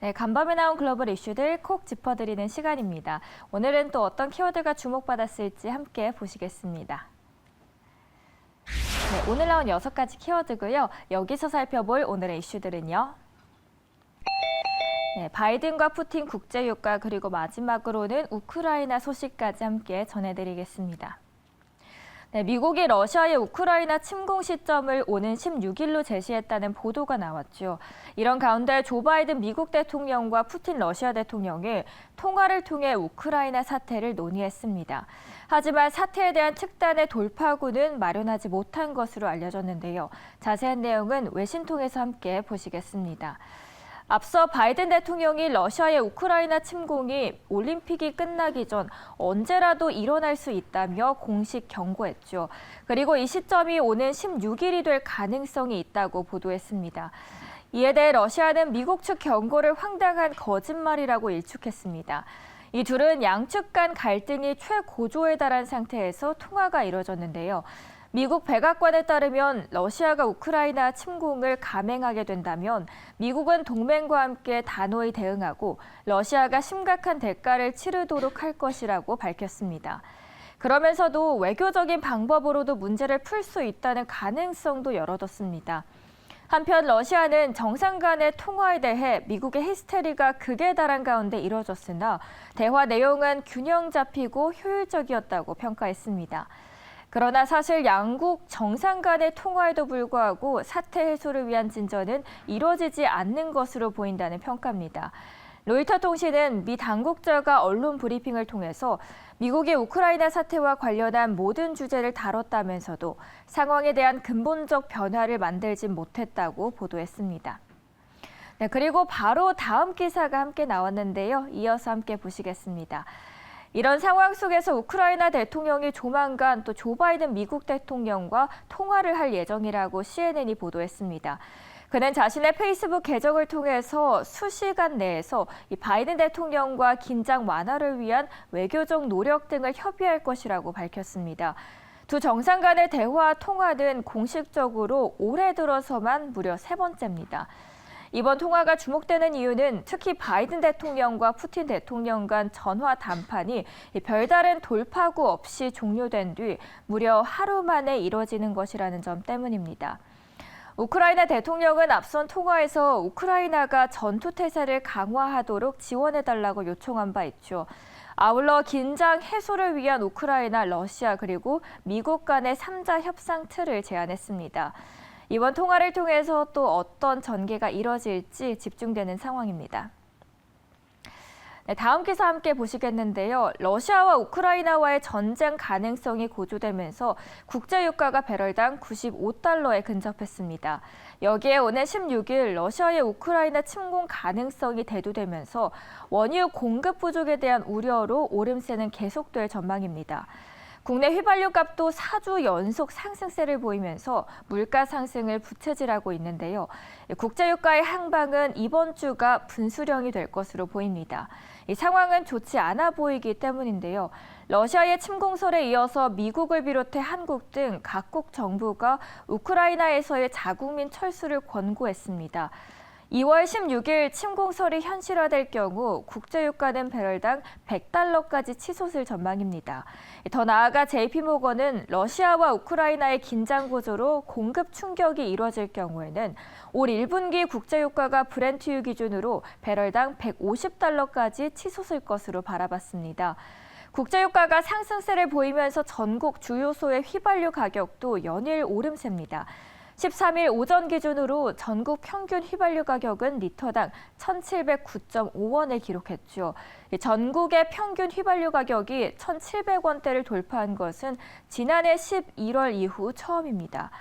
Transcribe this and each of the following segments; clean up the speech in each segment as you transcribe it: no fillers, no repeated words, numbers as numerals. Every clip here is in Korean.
네, 간밤에 나온 글로벌 이슈들 콕 짚어드리는 시간입니다. 오늘은 또 어떤 키워드가 주목받았을지 함께 보시겠습니다. 네, 오늘 나온 6가지 키워드고요. 여기서 살펴볼 오늘의 이슈들은요. 네, 바이든과 푸틴 국제유가 그리고 마지막으로는 우크라이나 소식까지 함께 전해드리겠습니다. 네, 미국이 러시아의 우크라이나 침공 시점을 오는 16일로 제시했다는 보도가 나왔죠. 이런 가운데 조 바이든 미국 대통령과 푸틴 러시아 대통령이 통화를 통해 우크라이나 사태를 논의했습니다. 하지만 사태에 대한 특단의 돌파구는 마련하지 못한 것으로 알려졌는데요. 자세한 내용은 외신통해서 함께 보시겠습니다. 앞서 바이든 대통령이 러시아의 우크라이나 침공이 올림픽이 끝나기 전 언제라도 일어날 수 있다며 공식 경고했죠. 그리고 이 시점이 오는 16일이 될 가능성이 있다고 보도했습니다. 이에 대해 러시아는 미국 측 경고를 황당한 거짓말이라고 일축했습니다. 이 둘은 양측 간 갈등이 최고조에 달한 상태에서 통화가 이뤄졌는데요. 미국 백악관에 따르면 러시아가 우크라이나 침공을 감행하게 된다면 미국은 동맹과 함께 단호히 대응하고 러시아가 심각한 대가를 치르도록 할 것이라고 밝혔습니다. 그러면서도 외교적인 방법으로도 문제를 풀 수 있다는 가능성도 열어뒀습니다. 한편 러시아는 정상 간의 통화에 대해 미국의 히스테리가 극에 달한 가운데 이뤄졌으나 대화 내용은 균형 잡히고 효율적이었다고 평가했습니다. 그러나 사실 양국 정상 간의 통화에도 불구하고 사태 해소를 위한 진전은 이루어지지 않는 것으로 보인다는 평가입니다. 로이터 통신은 미 당국자가 언론 브리핑을 통해서 미국이 우크라이나 사태와 관련한 모든 주제를 다뤘다면서도 상황에 대한 근본적 변화를 만들진 못했다고 보도했습니다. 네, 그리고 바로 다음 기사가 함께 나왔는데요. 이어서 함께 보시겠습니다. 이런 상황 속에서 우크라이나 대통령이 조만간 또 조 바이든 미국 대통령과 통화를 할 예정이라고 CNN이 보도했습니다. 그는 자신의 페이스북 계정을 통해서 수시간 내에서 이 바이든 대통령과 긴장 완화를 위한 외교적 노력 등을 협의할 것이라고 밝혔습니다. 두 정상 간의 대화 통화는 공식적으로 올해 들어서만 무려 3번째입니다. 이번 통화가 주목되는 이유는 특히 바이든 대통령과 푸틴 대통령 간 전화 담판이 별다른 돌파구 없이 종료된 뒤 무려 하루 만에 이뤄지는 것이라는 점 때문입니다. 우크라이나 대통령은 앞선 통화에서 우크라이나가 전투태세를 강화하도록 지원해달라고 요청한 바 있죠. 아울러 긴장 해소를 위한 우크라이나, 러시아 그리고 미국 간의 3자 협상 틀을 제안했습니다. 이번 통화를 통해서 또 어떤 전개가 이뤄질지 집중되는 상황입니다. 네, 다음 기사 함께 보시겠는데요. 러시아와 우크라이나와의 전쟁 가능성이 고조되면서 국제유가가 배럴당 95달러에 근접했습니다. 여기에 오는 16일 러시아의 우크라이나 침공 가능성이 대두되면서 원유 공급 부족에 대한 우려로 오름세는 계속될 전망입니다. 국내 휘발유 값도 4주 연속 상승세를 보이면서 물가 상승을 부채질하고 있는데요. 국제유가의 항방은 이번 주가 분수령이 될 것으로 보입니다. 이 상황은 좋지 않아 보이기 때문인데요. 러시아의 침공설에 이어서 미국을 비롯해 한국 등 각국 정부가 우크라이나에서의 자국민 철수를 권고했습니다. 2월 16일 침공설이 현실화될 경우 국제유가는 배럴당 100달러까지 치솟을 전망입니다. 더 나아가 JP모건은 러시아와 우크라이나의 긴장 고조로 공급 충격이 이뤄질 경우에는 올 1분기 국제유가가 브렌트유 기준으로 배럴당 150달러까지 치솟을 것으로 바라봤습니다. 국제유가가 상승세를 보이면서 전국 주요소의 휘발유 가격도 연일 오름세입니다. 13일 오전 기준으로 전국 평균 휘발유 가격은 리터당 1,709.5원을 기록했죠. 전국의 평균 휘발유 가격이 1,700원대를 돌파한 것은 지난해 11월 이후 처음입니다.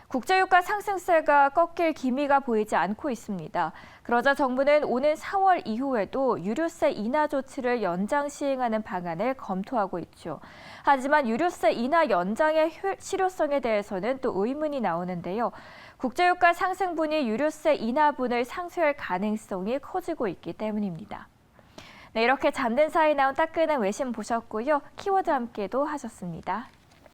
국제유가 상승세가 꺾일 기미가 보이지 않고 있습니다. 그러자 정부는 오는 4월 이후에도 유류세 인하 조치를 연장 시행하는 방안을 검토하고 있죠. 하지만 유류세 인하 연장의 실효성에 대해서는 또 의문이 나오는데요. 국제유가 상승분이 유류세 인하분을 상쇄할 가능성이 커지고 있기 때문입니다. 네, 이렇게 잠든 사이 나온 따끈한 외신 보셨고요. 키워드 함께도 하셨습니다.